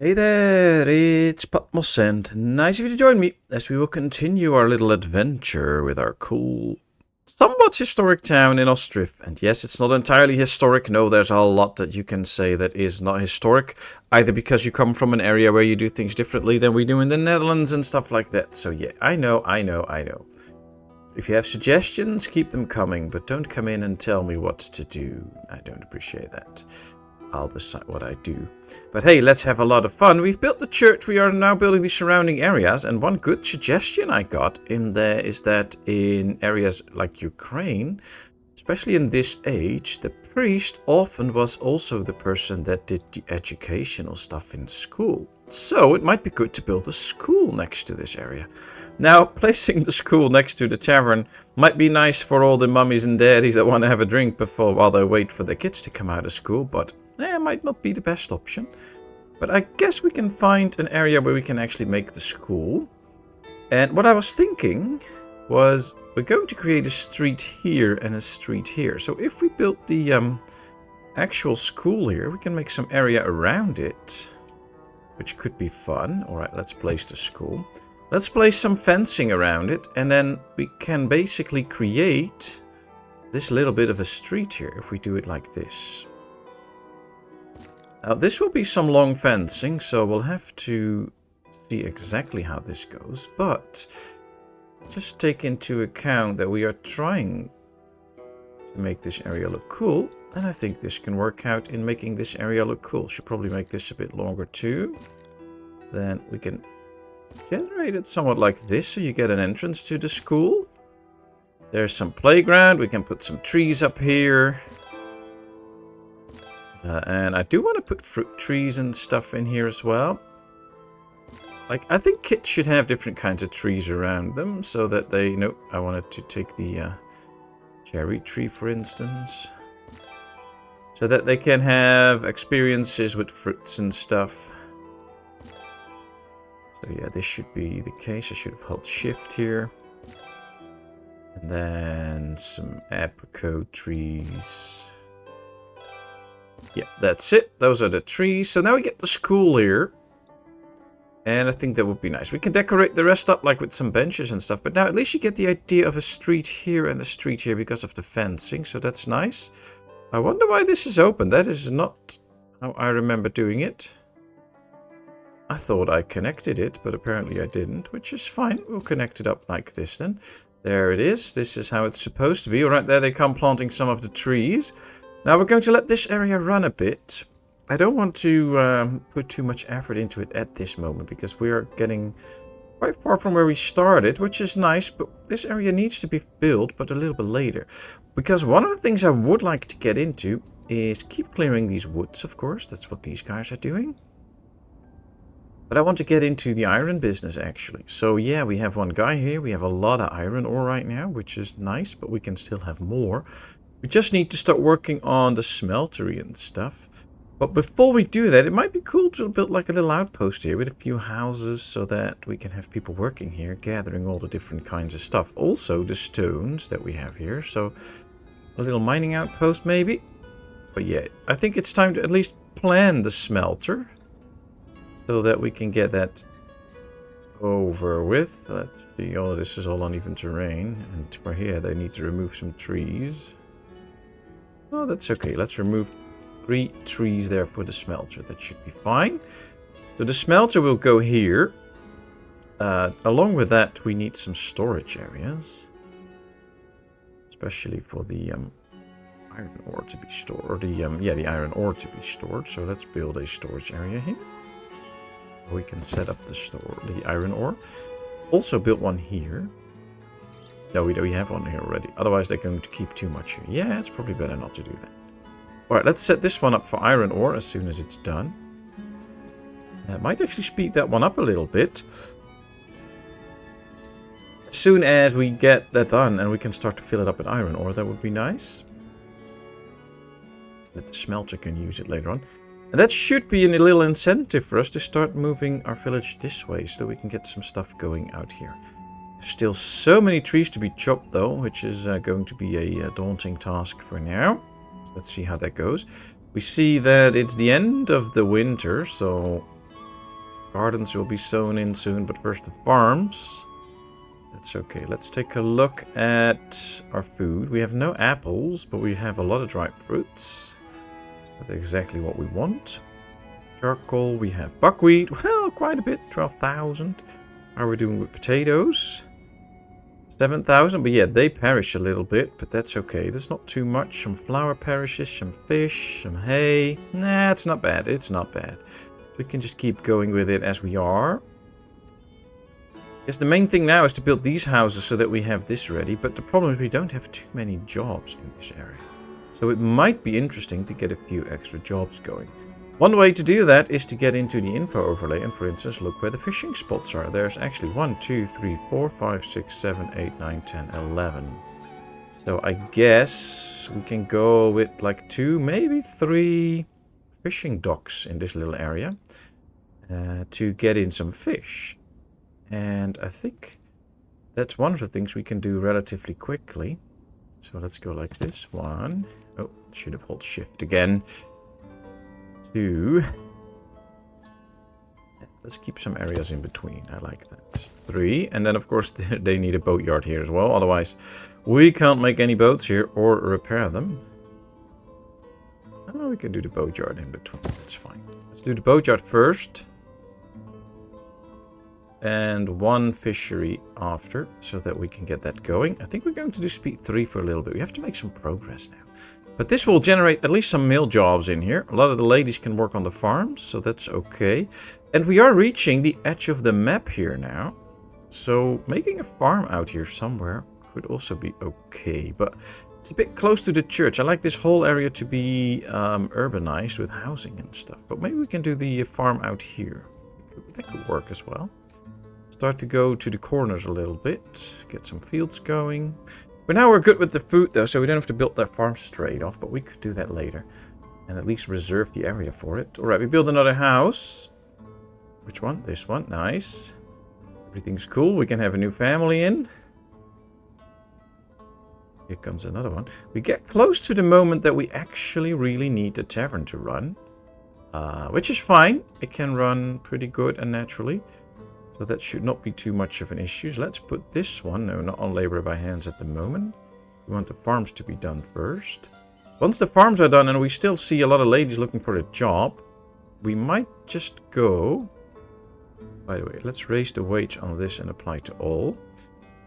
Hey there, it's Patmos and nice of you to join me as we will continue our little adventure with our cool, somewhat historic town in Ostriv. And yes, it's not entirely historic. No, there's a lot that you can say that is not historic, either because you come from an area where you do things differently than we do in the Netherlands and stuff like that. So yeah, I know. If you have suggestions, keep them coming, but don't come in and tell me what to do. I don't appreciate that. I'll decide what I do. But hey, let's have a lot of fun. We've built the church. We are now building the surrounding areas. And one good suggestion I got in there is that in areas like Ukraine, especially in this age, the priest often was also the person that did the educational stuff in school. So it might be good to build a school next to this area. Now, placing the school next to the tavern might be nice for all the mummies and daddies that want to have a drink before while they wait for their kids to come out of school, but might not be the best option. But I guess we can find an area where we can actually make the school. And what I was thinking was we're going to create a street here and a street here. So if we built the actual school here, we can make some area around it, which could be fun. All right, let's place the school. Let's place some fencing around it, and then we can basically create this little bit of a street here if we do it like this. Now, this will be some long fencing, so we'll have to see exactly how this goes. But just take into account that we are trying to make this area look cool. And I think this can work out in making this area look cool. Should probably make this a bit longer too. Then we can generate it somewhat like this, so you get an entrance to the school. There's some playground. We can put some trees up here. And I do want to put fruit trees and stuff in here as well. Like, I think kids should have different kinds of trees around them so that they... Nope, I wanted to take the cherry tree, for instance. So that they can have experiences with fruits and stuff. So yeah, this should be the case. I should have held shift here. And then some apricot trees. Yeah, that's it. Those are the trees. So now we get the school here. And I think that would be nice. We can decorate the rest up like with some benches and stuff. But now at least you get the idea of a street here and a street here because of the fencing. So that's nice. I wonder why this is open. That is not how I remember doing it. I thought I connected it, but apparently I didn't. Which is fine. We'll connect it up like this then. There it is. This is how it's supposed to be. All right, there they come planting some of the trees. Now we're going to let this area run a bit. I don't want to put too much effort into it at this moment because we are getting quite far from where we started, which is nice, but this area needs to be built, but a little bit later. Because one of the things I would like to get into is keep clearing these woods, of course. That's what these guys are doing. But I want to get into the iron business, actually. So yeah, we have one guy here. We have a lot of iron ore right now, which is nice, but we can still have more. We just need to start working on the smeltery and stuff. But before we do that, it might be cool to build like a little outpost here with a few houses so that we can have people working here, gathering all the different kinds of stuff. Also, the stones that we have here. So, a little mining outpost maybe. But yeah, I think it's time to at least plan the smelter so that we can get that over with. Let's see, oh, this is all uneven terrain. And for here, they need to remove some trees. Oh, that's okay. Let's remove 3 trees there for the smelter. That should be fine. So the smelter will go here. Along with that, we need some storage areas. Especially for the iron ore to be stored. Or the iron ore to be stored. So let's build a storage area here. We can set up the iron ore. Also built one here. No, we have one here already. Otherwise, they're going to keep too much here. Yeah, it's probably better not to do that. Alright, let's set this one up for iron ore as soon as it's done. Might actually speed that one up a little bit. As soon as we get that done and we can start to fill it up with iron ore, that would be nice. That the smelter can use it later on. And that should be a little incentive for us to start moving our village this way so that we can get some stuff going out here. Still so many trees to be chopped though, which is going to be a daunting task for now. Let's see how that goes. We see that it's the end of the winter, so Gardens will be sown in soon, but first the farms. That's okay. Let's take a look at our food. We have no apples, but we have a lot of dried fruits. That's exactly what we want. Charcoal, we have buckwheat. Well, quite a bit, 12,000. How are we doing with potatoes? 7,000, but yeah, they perish a little bit, but that's okay. There's not too much. Some flour perishes, some fish, some hay. Nah, it's not bad. It's not bad. We can just keep going with it as we are. Yes, the main thing now is to build these houses so that we have this ready, but the problem is we don't have too many jobs in this area. So it might be interesting to get a few extra jobs going. One way to do that is to get into the info overlay and, for instance, look where the fishing spots are. There's actually 1, 2, 3, 4, 5, 6, 7, 8, 9, 10, 11. So I guess we can go with like 2, maybe 3 fishing docks in this little area to get in some fish. And I think that's one of the things we can do relatively quickly. So let's go like this. 1. Oh, should have held shift again. 2. Let's keep some areas in between. I like that. 3. And then, of course, they need a boatyard here as well. Otherwise, we can't make any boats here or repair them. Oh, we can do the boatyard in between. That's fine. Let's do the boatyard first. And 1 fishery after, so that we can get that going. I think we're going to do speed 3 for a little bit. We have to make some progress now. But this will generate at least some male jobs in here. A lot of the ladies can work on the farms, so that's okay. And we are reaching the edge of the map here now. So making a farm out here somewhere could also be okay. But it's a bit close to the church. I like this whole area to be urbanized with housing and stuff. But maybe we can do the farm out here. That could work as well. Start to go to the corners a little bit. Get some fields going. But now we're good with the food though, so we don't have to build that farm straight off. But we could do that later. And at least reserve the area for it. Alright, we build another house. Which one? This one. Nice. Everything's cool. We can have a new family in. Here comes another one. We get close to the moment that we actually really need the tavern to run. Which is fine. It can run pretty good and naturally. So that should not be too much of an issue. So let's put this one. No, not on labor by hands at the moment. We want the farms to be done first. Once the farms are done and we still see a lot of ladies looking for a job, we might just go... By the way, let's raise the wage on this and apply to all.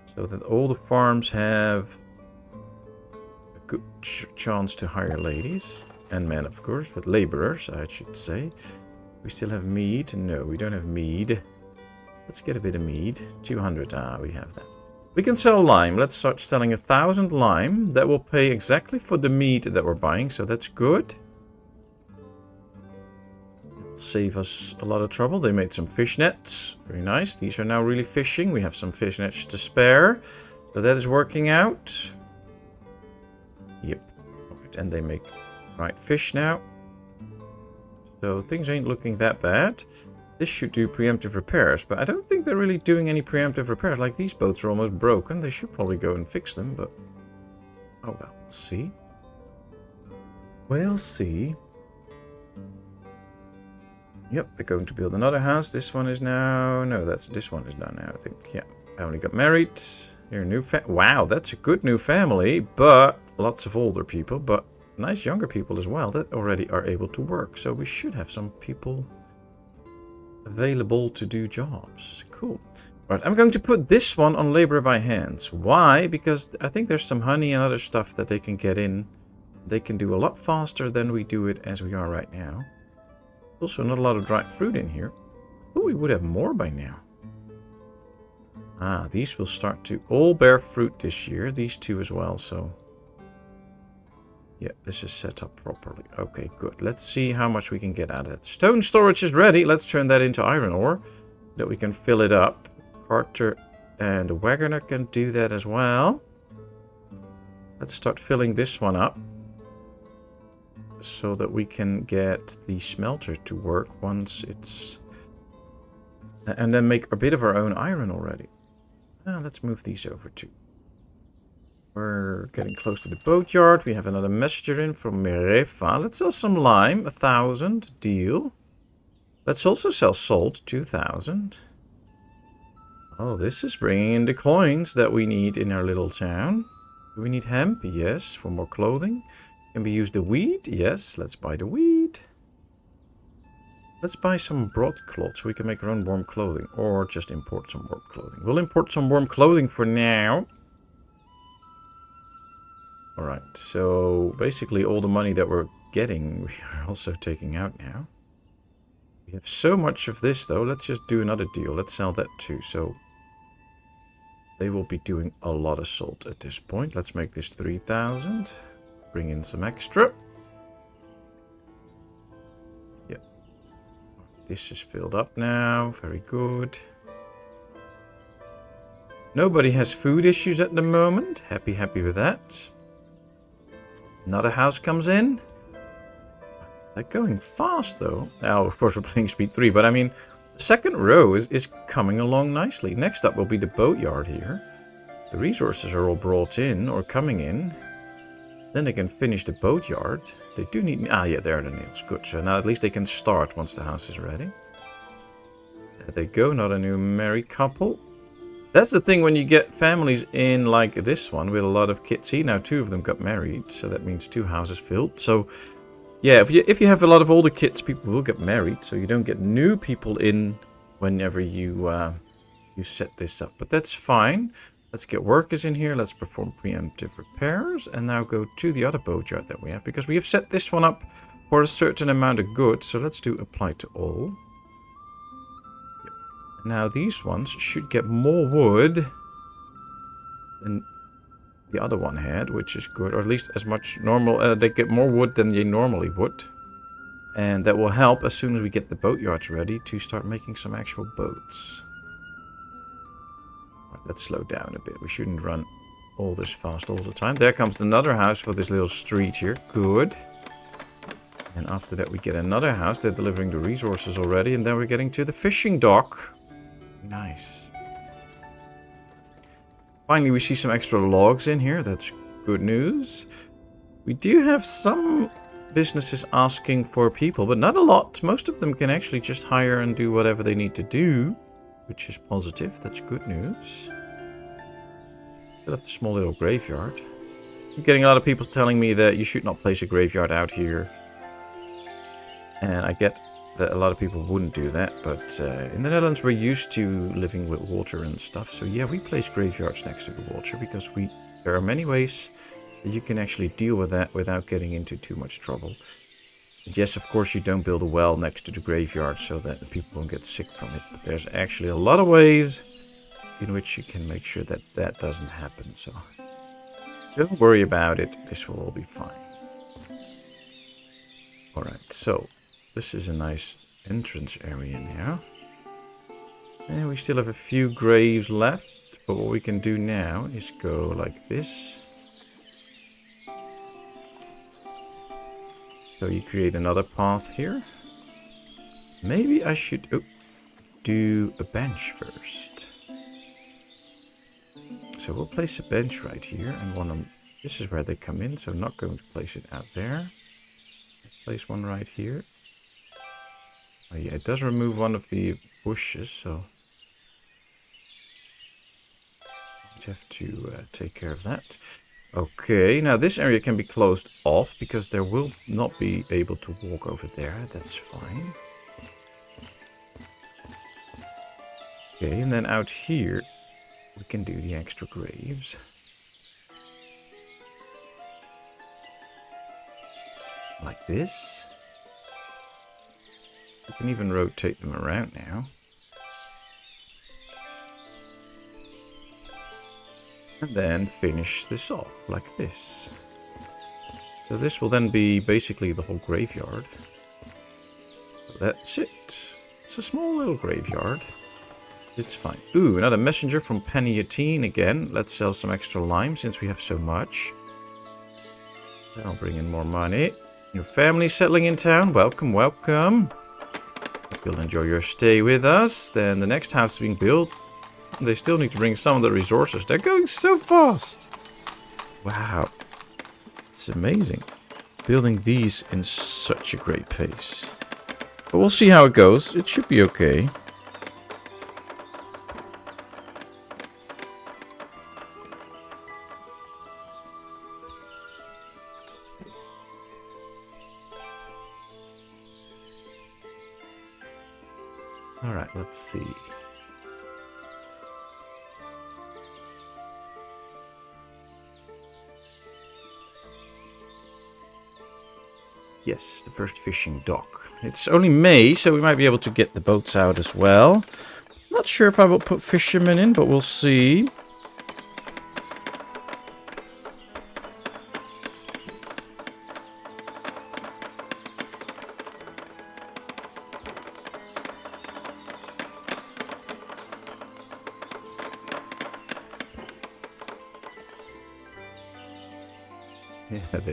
So that all the farms have a good chance to hire ladies. And men, of course, but laborers, I should say. We still have mead? No, we don't have mead. Let's get a bit of mead. 200. Ah, we have that. We can sell lime. Let's start selling 1,000 lime. That will pay exactly for the meat that we're buying, so that's good. It'll save us a lot of trouble. They made some fish nets. Very nice. These are now really fishing. We have some fish nets to spare. So that is working out. Yep. Right, and they make right fish now. So things ain't looking that bad. This should do preemptive repairs, but I don't think they're really doing any preemptive repairs. Like, these boats are almost broken. They should probably go and fix them, but... Oh, well, we'll see. We'll see. Yep, they're going to build another house. This one is now... No, this one is done now, I think. Yeah, family got married. Here, a new wow, that's a good new family, but lots of older people, but nice younger people as well that already are able to work. So we should have some people... available to do jobs. Cool. Right, I'm going to put this one on labor by hands. Why? Because I think there's some honey and other stuff that they can get in. They can do a lot faster than we do it as we are right now. Also, not a lot of dried fruit in here. I thought we would have more by now. Ah, these will start to all bear fruit this year. These two as well, so... Yeah, this is set up properly. Okay, good. Let's see how much we can get out of it. Stone storage is ready. Let's turn that into iron ore. That we can fill it up. Carter and Wagoner can do that as well. Let's start filling this one up. So that we can get the smelter to work once it's... And then make a bit of our own iron already. Let's move these over too. We're getting close to the boatyard. We have another messenger in from Merefa. Let's sell some lime. 1,000. Deal. Let's also sell salt, 2,000. Oh, this is bringing in the coins that we need in our little town. Do we need hemp? Yes, for more clothing. Can we use the wheat? Yes, let's buy the wheat. Let's buy some broadcloth so we can make our own warm clothing. Or just import some warm clothing. We'll import some warm clothing for now. Alright, so basically all the money that we're getting, we are also taking out now. We have so much of this though. Let's just do another deal. Let's sell that too. So they will be doing a lot of salt at this point. Let's make this 3,000. Bring in some extra. Yep. This is filled up now. Very good. Nobody has food issues at the moment. Happy with that. Another house comes in. They're going fast though. Now, of course, we're playing speed 3, but I mean, the second row is coming along nicely. Next up will be the boatyard here. The resources are all brought in or coming in. Then they can finish the boatyard. They do need... Ah, yeah, there are the nails. Good. So now at least they can start once the house is ready. There they go. Not a new married couple. That's the thing when you get families in like this one with a lot of kids. See, now 2 of them got married. So that means 2 houses filled. So, yeah, if you have a lot of older kids, people will get married. So you don't get new people in whenever you set this up. But that's fine. Let's get workers in here. Let's perform preemptive repairs. And now go to the other boatyard that we have. Because we have set this one up for a certain amount of goods. So let's do apply to all. Yep. Now these ones should get more wood than the other one had. Which is good. Or at least as much normal. They get more wood than they normally would. And that will help as soon as we get the boatyards ready to start making some actual boats. Let's slow down a bit. We shouldn't run all this fast all the time. There comes another house for this little street here. Good. And after that we get another house. They're delivering the resources already. And then we're getting to the fishing dock. Nice. Finally we see some extra logs in here. That's good news. We do have some businesses asking for people, but not a lot. Most of them can actually just hire and do whatever they need to do. Which is positive. That's good news. Still have the small little graveyard. I'm getting a lot of people telling me that you should not place a graveyard out here. And I get that a lot of people wouldn't do that. But in the Netherlands we're used to living with water and stuff. So yeah, we place graveyards next to the water. Because there are many ways that you can actually deal with that without getting into too much trouble. Yes, of course, you don't build a well next to the graveyard so that people won't get sick from it. But there's actually a lot of ways in which you can make sure that that doesn't happen. So don't worry about it. This will all be fine. Alright, so this is a nice entrance area now. And we still have a few graves left. But what we can do now is go like this. So you create another path here. Maybe I should do a bench first. So we'll place a bench right here and one on... This is where they come in, so I'm not going to place it out there. Place one right here. Oh yeah, it does remove one of the bushes, so... I'd have to take care of that. Okay, now this area can be closed off because there will not be able to walk over there. That's fine. Okay, and then out here we can do the extra graves. Like this. We can even rotate them around now. And then finish this off like this. So this will then be basically the whole graveyard. So that's it. It's a small little graveyard. It's fine. Ooh, another messenger from Penny18 again. Let's sell some extra lime since we have so much. That'll bring in more money. Your family settling in town. Welcome, welcome. Hope you'll enjoy your stay with us. Then the next house is being built. They still need to bring some of the resources. They're going so fast. Wow. It's amazing. Building these in such a great pace. But we'll see how it goes. It should be okay. Alright, let's see. Yes, the first fishing dock. It's only May, so we might be able to get the boats out as well. Not sure if I will put fishermen in, but we'll see.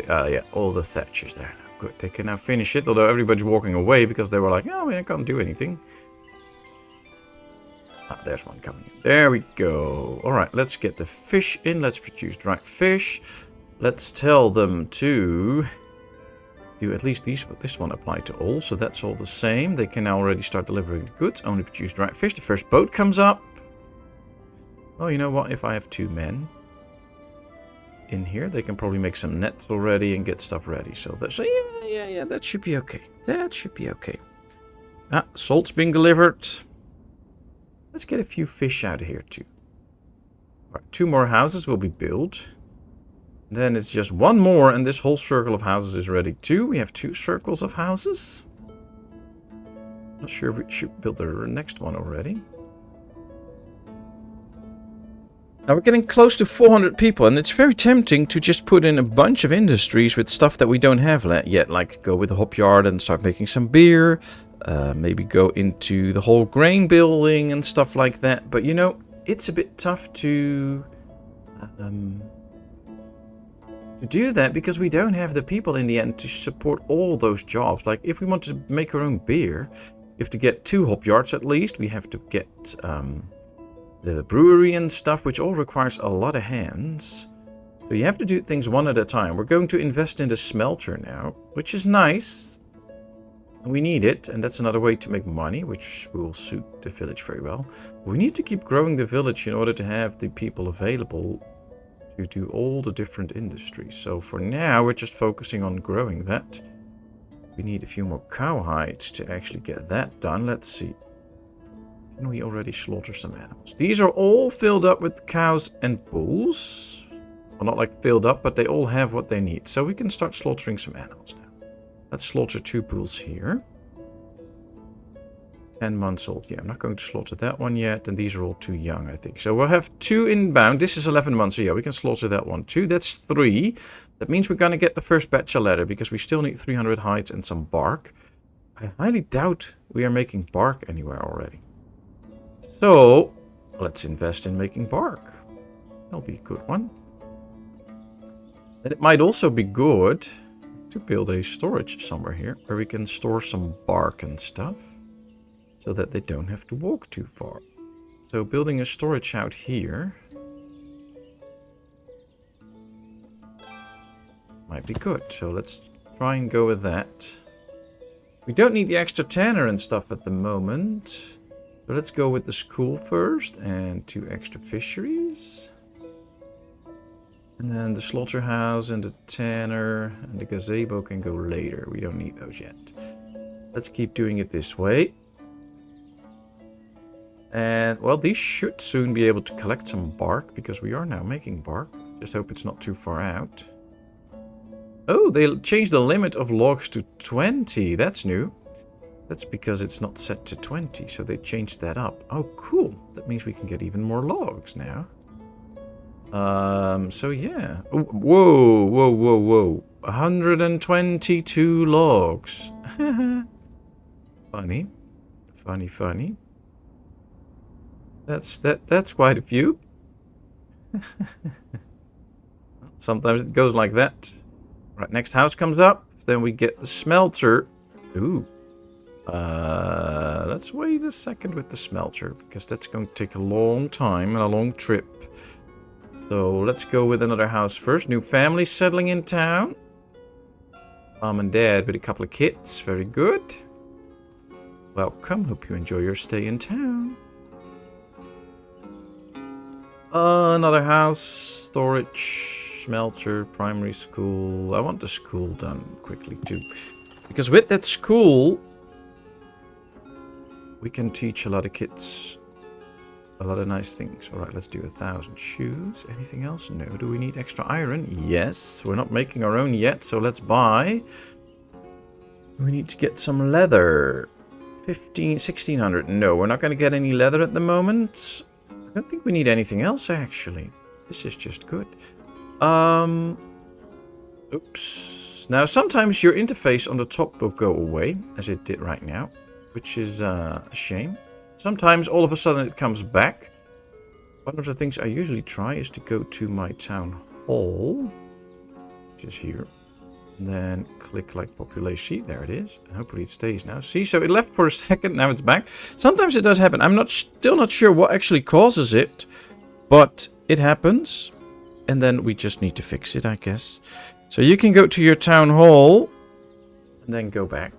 Yeah, all the thatchers there. Good, they can now finish it, although everybody's walking away because they were like, oh, I can't do anything. Ah, there's one coming in. There we go. Alright, let's get the fish in. Let's produce dried fish. Let's tell them to do at least this one apply to all, so that's all the same. They can now already start delivering the goods. Only produce dried fish. The first boat comes up. Oh, you know what? If I have 2 men in here, they can probably make some nets already and get stuff ready. So yeah, that should be okay. That should be okay. Ah, salt's being delivered. Let's get a few fish out of here too. All right, 2 more houses will be built. Then it's just 1 more and this whole circle of houses is ready too. We have 2 circles of houses. Not sure if we should build the next one already. Now we're getting close to 400 people, and it's very tempting to just put in a bunch of industries with stuff that we don't have yet, like go with the hop yard and start making some beer, maybe go into the whole grain building and stuff like that. But you know, it's a bit tough to do that because we don't have the people in the end to support all those jobs. Like if we want to make our own beer, we have to get 2 hop yards at least. We have to get the brewery and stuff, which all requires a lot of hands. So you have to do things one at a time. We're going to invest in the smelter now, which is nice. We need it, and that's another way to make money, which will suit the village very well. We need to keep growing the village in order to have the people available to do all the different industries. So for now, we're just focusing on growing that. We need a few more cow hides to actually get that done. Let's see. Can we already slaughter some animals? These are all filled up with cows and bulls. Well, not like filled up, but they all have what they need. So we can start slaughtering some animals now. Let's slaughter 2 bulls here. 10 months old. Yeah, I'm not going to slaughter that one yet. And these are all too young, I think. So we'll have 2 inbound. This is 11 months. So yeah, we can slaughter that one too. That's 3. That means we're going to get the first batch of leather because we still need 300 hides and some bark. I highly doubt we are making bark anywhere already. So, let's invest in making bark. That'll be a good one. And it might also be good to build a storage somewhere here where we can store some bark and stuff so that they don't have to walk too far. So building a storage out here might be good. So let's try and go with that. We don't need the extra tanner and stuff at the moment. So let's go with the school first and 2 extra fisheries. And then the slaughterhouse and the tanner and the gazebo can go later. We don't need those yet. Let's keep doing it this way. And, well, these should soon be able to collect some bark because we are now making bark. Just hope it's not too far out. Oh, they changed the limit of logs to 20. That's new. That's because it's not set to 20, so they changed that up. Oh, cool. That means we can get even more logs now. So yeah. Oh, whoa. 122 logs. Funny. That's quite a few. Sometimes it goes like that. Right, next house comes up. Then we get the smelter. Ooh. Let's wait a second with the smelter, because that's going to take a long time and a long trip. So let's go with another house first. New family settling in town. Mom and dad with a couple of kids. Very good. welcome. Hope you enjoy your stay in town. Another house, storage, smelter, primary school. I want the school done quickly too. Because with that school, we can teach a lot of kids a lot of nice things. Alright, let's do 1,000 shoes. Anything else? No. Do we need extra iron? Yes. We're not making our own yet, so let's buy. We need to get some leather. 1,600. No, we're not going to get any leather at the moment. I don't think we need anything else, actually. This is just good. Oops. Now, sometimes your interface on the top will go away, as it did right now, which is a shame. Sometimes, all of a sudden, it comes back. One of the things I usually try is to go to my town hall, which is here. And then click like population. There it is. And hopefully it stays now. See, so it left for a second. Now it's back. Sometimes it does happen. I'm still not sure what actually causes it. But it happens. And then we just need to fix it, I guess. So you can go to your town hall. And then go back.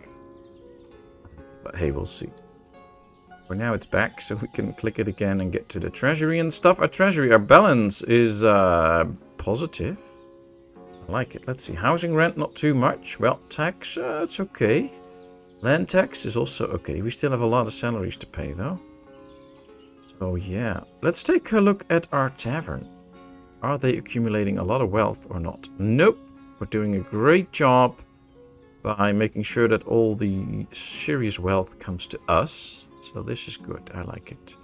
But hey, we'll see. For now it's back. So we can click it again and get to the treasury and stuff. Our treasury, our balance is positive. I like it. Let's see. Housing rent, not too much. Wealth tax, it's okay. Land tax is also okay. We still have a lot of salaries to pay, though. So, yeah. Let's take a look at our tavern. Are they accumulating a lot of wealth or not? Nope. We're doing a great job by making sure that all the serious wealth comes to us. So, this is good. I like it.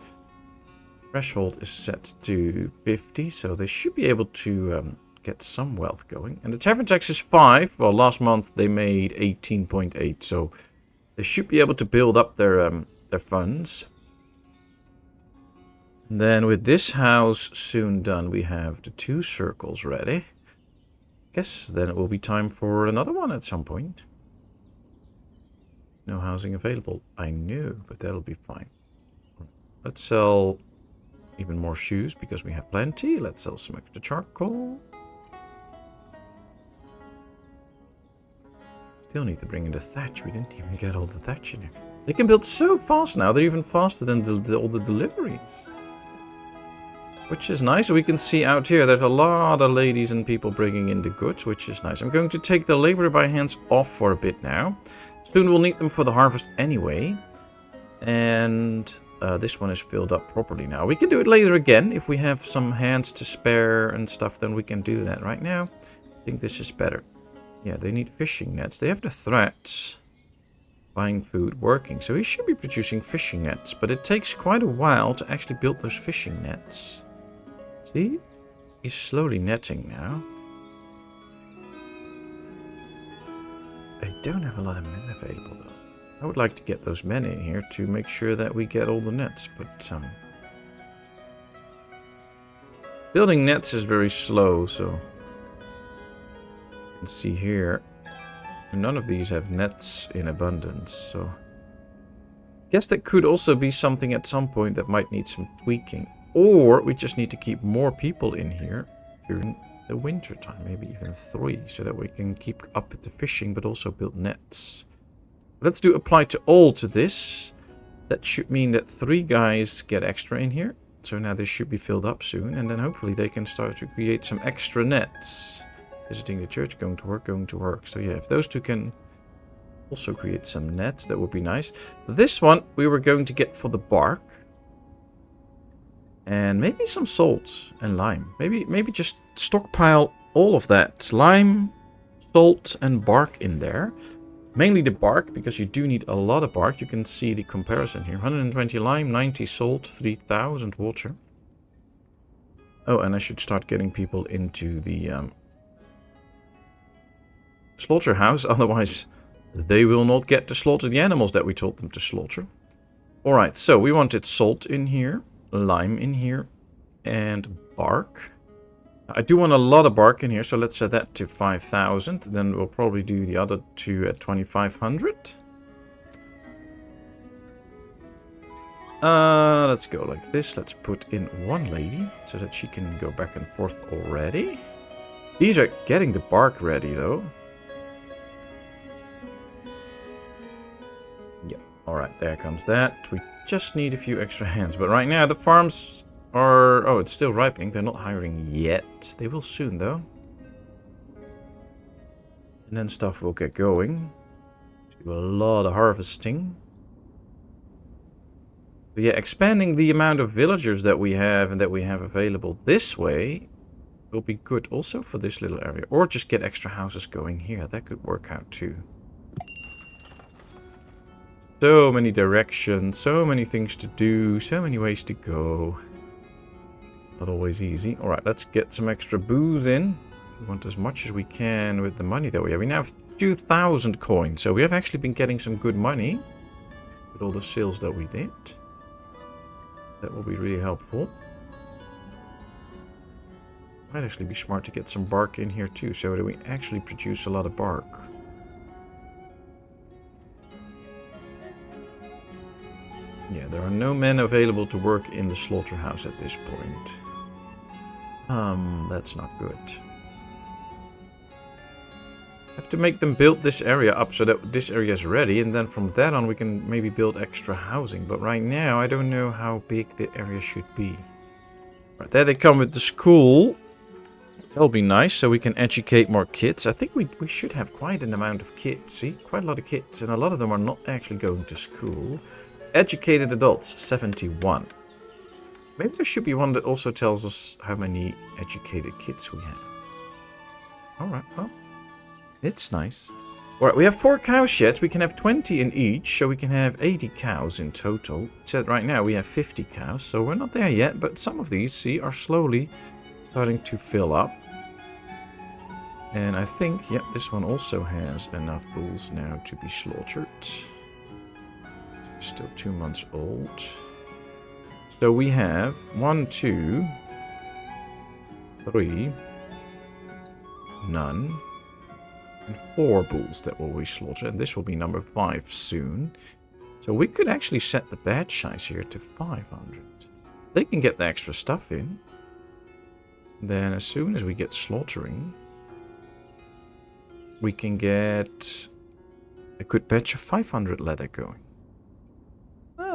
Threshold is set to 50, so they should be able to get some wealth going. And the tavern tax is 5. Well, last month they made 18.8, so they should be able to build up their funds. And then with this house soon done, we have the 2 circles ready. Guess then it will be time for another one at some point. No housing available. I knew, but that'll be fine. Let's sell even more shoes because we have plenty. Let's sell some extra charcoal. Still need to bring in the thatch. We didn't even get all the thatch in here. They can build so fast now. They're even faster than all the deliveries. Which is nice. We can see out here there's a lot of ladies and people bringing in the goods, which is nice. I'm going to take the labor by hands off for a bit now. Soon we'll need them for the harvest anyway. And this one is filled up properly now. We can do it later again. If we have some hands to spare and stuff, then we can do that. Right now, I think this is better. Yeah, they need fishing nets. They have the threats. Buying food, working. So he should be producing fishing nets. But it takes quite a while to actually build those fishing nets. See? He's slowly netting now. I don't have a lot of men available though. I would like to get those men in here to make sure that we get all the nets. But building nets is very slow, so... You can see here, none of these have nets in abundance, so I guess that could also be something at some point that might need some tweaking. Or we just need to keep more people in here during the winter time, maybe even 3, so that we can keep up with the fishing but also build nets. Let's do apply to all to this. That should mean that 3 guys get extra in here. So now this should be filled up soon, and then hopefully they can start to create some extra nets. Visiting the church, going to work. So yeah, if those 2 can also create some nets, that would be nice. This one we were going to get for the bark. And maybe some salt and lime. Maybe just stockpile all of that. Lime, salt and bark in there. Mainly the bark, because you do need a lot of bark. You can see the comparison here. 120 lime, 90 salt, 3000 water. Oh, and I should start getting people into the... slaughterhouse, otherwise they will not get to slaughter the animals that we told them to slaughter. Alright, so we wanted salt in here, lime in here, and bark. I do want a lot of bark in here, so let's set that to 5,000. Then we'll probably do the other 2 at 2,500. Let's go like this. Let's put in 1 lady, so that she can go back and forth already. These are getting the bark ready, though. Alright, there comes that. We just need a few extra hands. But right now the farms are... Oh, it's still ripening. They're not hiring yet. They will soon, though. And then stuff will get going. Do a lot of harvesting. But yeah, expanding the amount of villagers that we have and that we have available this way will be good also for this little area. Or just get extra houses going here. That could work out too. So many directions, so many things to do, so many ways to go. Not always easy. Alright, let's get some extra booze in. We want as much as we can with the money that we have. We now have 2,000 coins, so we have actually been getting some good money with all the sales that we did. That will be really helpful. Might actually be smart to get some bark in here too, so that we actually produce a lot of bark. Yeah, there are no men available to work in the slaughterhouse at this point. That's not good. Have to make them build this area up so that this area is ready, and then from that on we can maybe build extra housing. But right now I don't know how big the area should be. Right, there they come with the school. That'll be nice, so we can educate more kids. I think we should have quite an amount of kids. See, quite a lot of kids, and a lot of them are not actually going to school. Educated adults, 71. Maybe there should be one that also tells us how many educated kids we have. Alright, well, it's nice. Alright, we have 4 cow sheds. We can have 20 in each, so we can have 80 cows in total. It said right now we have 50 cows, so we're not there yet, but some of these, see, are slowly starting to fill up. And I think, yep, this one also has enough bulls now to be slaughtered. Still 2 months old. So we have 1, 2, 3, none, and 4 bulls that will be slaughtered. And this will be number 5 soon. So we could actually set the batch size here to 500. They can get the extra stuff in. Then as soon as we get slaughtering, we can get a good batch of 500 leather going.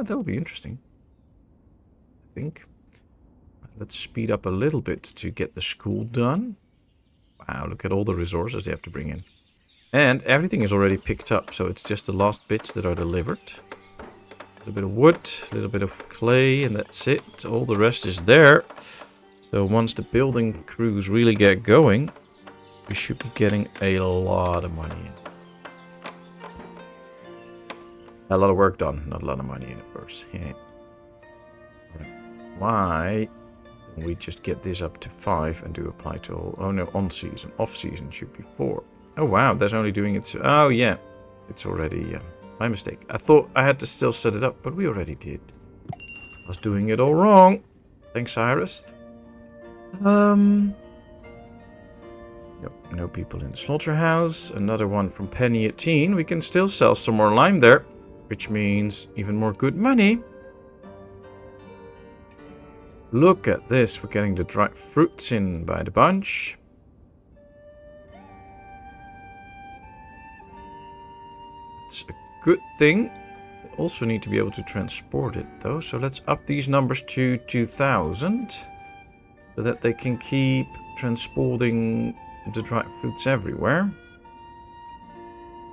That'll be interesting, I think. Let's speed up a little bit to get the school done. Wow, look at all the resources they have to bring in. And everything is already picked up, so it's just the last bits that are delivered. A little bit of wood, a little bit of clay, and that's it. All the rest is there. So once the building crews really get going, we should be getting a lot of money in. A lot of work done, not a lot of money in, of course. Yeah. Why don't we just get this up to 5 and do apply to all? Oh no, on season. Off season should be 4. Oh wow, that's only doing it. Oh yeah, it's already my mistake. I thought I had to still set it up, but we already did. I was doing it all wrong. Thanks, Cyrus. Nope, no people in the slaughterhouse. Another one from Penny 18. We can still sell some more lime there, which means even more good money. Look at this. We're getting the dried fruits in by the bunch. It's a good thing. We also need to be able to transport it though. So let's up these numbers to 2,000. So that they can keep transporting the dried fruits everywhere.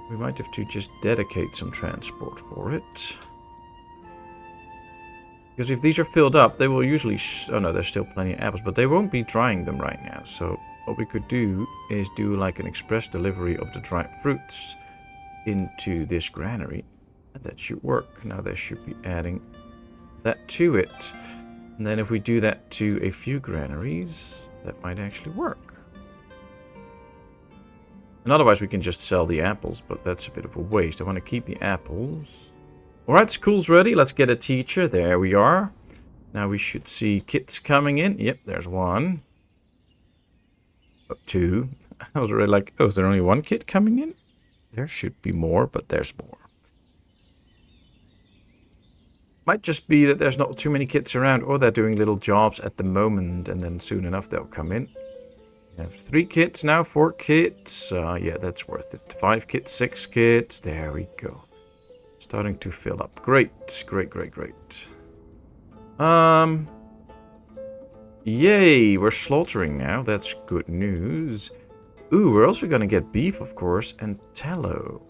We might have to just dedicate some transport for it. Because if these are filled up, they will usually... oh no, there's still plenty of apples, but they won't be drying them right now. So what we could do is do like an express delivery of the dried fruits into this granary. And that should work. Now they should be adding that to it. And then if we do that to a few granaries, that might actually work. And otherwise we can just sell the apples, but that's a bit of a waste. I want to keep the apples. Alright, school's ready. Let's get a teacher. There we are. Now we should see kids coming in. Yep, there's 1. Oh, 2. I was already like, oh, is there only 1 kid coming in? There should be more, but there's more. Might just be that there's not too many kids around, or they're doing little jobs at the moment, and then soon enough they'll come in. We have 3 kids now, 4 kids. Yeah, that's worth it. 5 kids, 6 kids. There we go. Starting to fill up. Great, great, great, great. Yay, we're slaughtering now. That's good news. Ooh, we're also gonna get beef, of course, and tallow.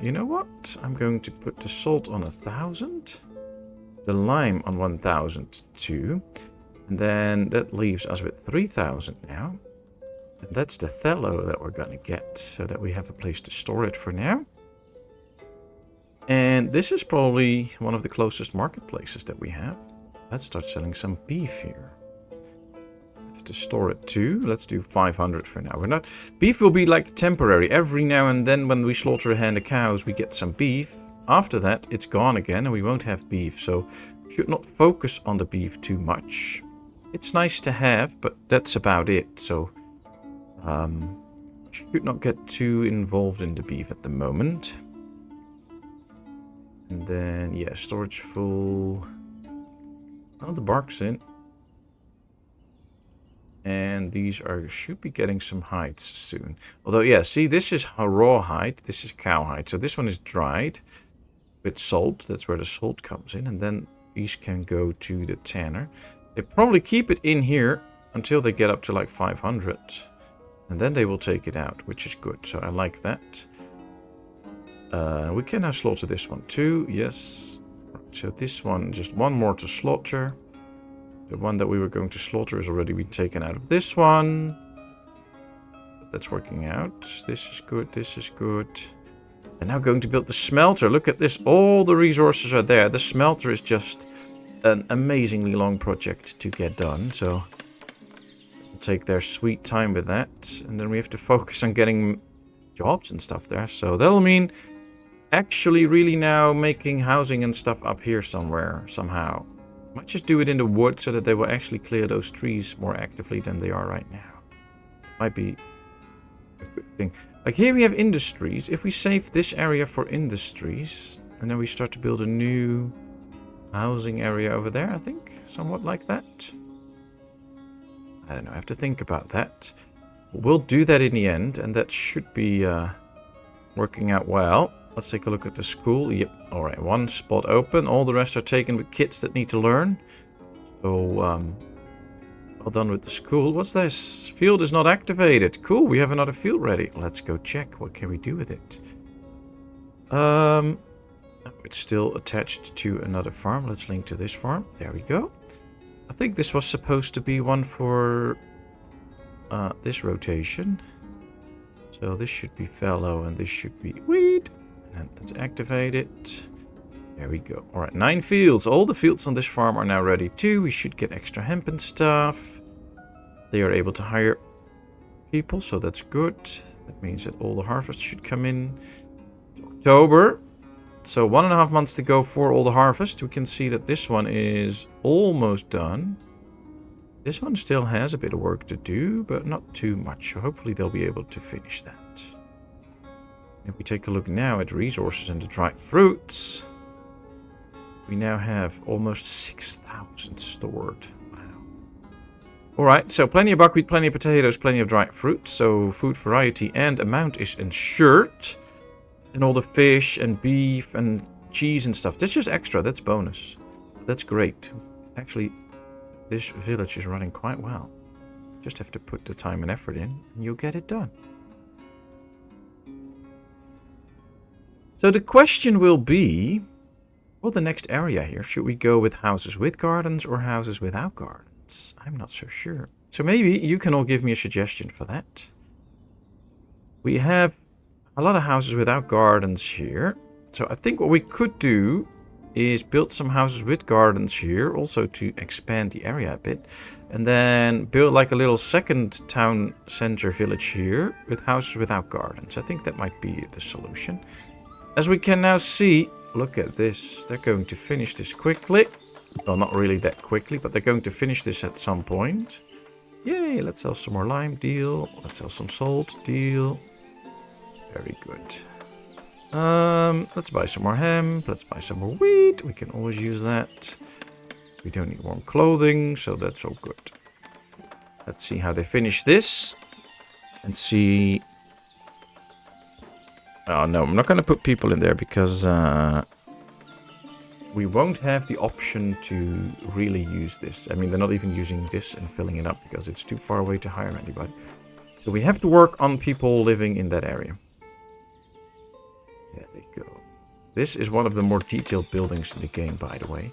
You know what? I'm going to put the salt on 1,000. The lime on 1,000 too. And then that leaves us with 3,000 now. And that's the tallow that we're gonna get, so that we have a place to store it for now. And this is probably one of the closest marketplaces that we have. Let's start selling some beef here. Have to store it too. Let's do 500 for now. We're not. Beef will be like temporary. Every now and then when we slaughter a hand of cows, we get some beef. After that, it's gone again and we won't have beef. So should not focus on the beef too much. It's nice to have, but that's about it. So should not get too involved in the beef at the moment. And then, yeah, storage full. Oh, the bark's in. And these should be getting some hides soon. Although, yeah, see, this is raw hide. This is cow hide. So this one is dried with salt. That's where the salt comes in. And then these can go to the tanner. They probably keep it in here until they get up to like 500. And then they will take it out, which is good. So I like that. We can now slaughter this one too. Yes. So this one, just one more to slaughter. The one that we were going to slaughter has already been taken out of this one. That's working out. This is good. This is good. And now going to build the smelter. Look at this. All the resources are there. The smelter is just an amazingly long project to get done. So we'll take their sweet time with that. And then we have to focus on getting jobs and stuff there. So that'll mean actually really now making housing and stuff up here somewhere, somehow. Might just do it in the wood so that they will actually clear those trees more actively than they are right now. Might be a good thing. Like here we have industries. If we save this area for industries, and then we start to build a new housing area over there, I think. Somewhat like that. I don't know, I have to think about that. We'll do that in the end, and that should be working out well. Let's take a look at the school. Yep, alright, one spot open. All the rest are taken with kids that need to learn. So, well done with the school. What's this? Field is not activated. Cool, we have another field ready. Let's go check. What can we do with it? It's still attached to another farm. Let's link to this farm. There we go. I think this was supposed to be one for this rotation. So this should be fallow and this should be wheat. And let's activate it. There we go. Alright, 9 fields. All the fields on this farm are now ready too. We should get extra hemp and stuff. They are able to hire people, so that's good. That means that all the harvest should come in October. So 1.5 months to go for all the harvest. We can see that this one is almost done. This one still has a bit of work to do, but not too much. So hopefully they'll be able to finish that. If we take a look now at resources and the dried fruits, we now have almost 6,000 stored. Wow. Alright, so plenty of buckwheat, plenty of potatoes, plenty of dried fruit. So food variety and amount is ensured. And all the fish and beef and cheese and stuff. That's just extra, that's bonus. That's great. Actually, this village is running quite well. Just have to put the time and effort in and you'll get it done. So the question will be, well, the next area here, should we go with houses with gardens or houses without gardens? I'm not so sure. So maybe you can all give me a suggestion for that. We have a lot of houses without gardens here. So I think what we could do is build some houses with gardens here, also to expand the area a bit. And then build like a little second town center village here with houses without gardens. I think that might be the solution. As we can now see, look at this. They're going to finish this quickly. Well, not really that quickly, but they're going to finish this at some point. Yay, let's sell some more lime, deal. Let's sell some salt, deal. Very good. Let's buy some more hemp. Let's buy some more wheat. We can always use that. We don't need warm clothing, so that's all good. Let's see how they finish this. And see... Oh, no, I'm not going to put people in there because we won't have the option to really use this. I mean, they're not even using this and filling it up because it's too far away to hire anybody. So we have to work on people living in that area. There they go. This is one of the more detailed buildings in the game, by the way.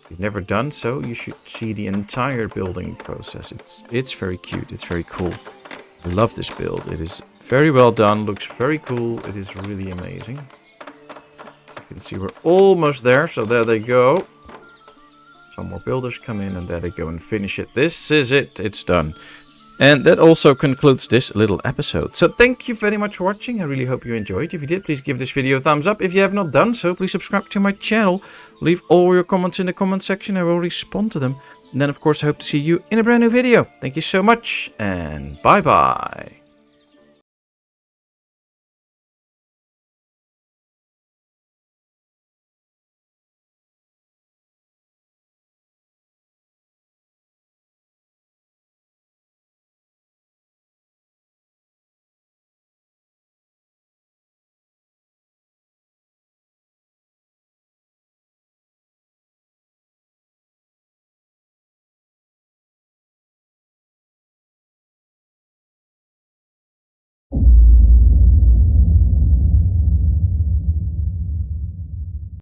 If you've never done so, you should see the entire building process. It's very cute. It's very cool. I love this build. It is very well done. Looks very cool. It is really amazing. You can see we're almost there. So there they go. Some more builders come in and there they go and finish it. This is it. It's done. And that also concludes this little episode. So thank you very much for watching. I really hope you enjoyed. If you did, please give this video a thumbs up. If you have not done so, please subscribe to my channel. Leave all your comments in the comment section. I will respond to them. And then, of course, I hope to see you in a brand new video. Thank you so much and bye-bye.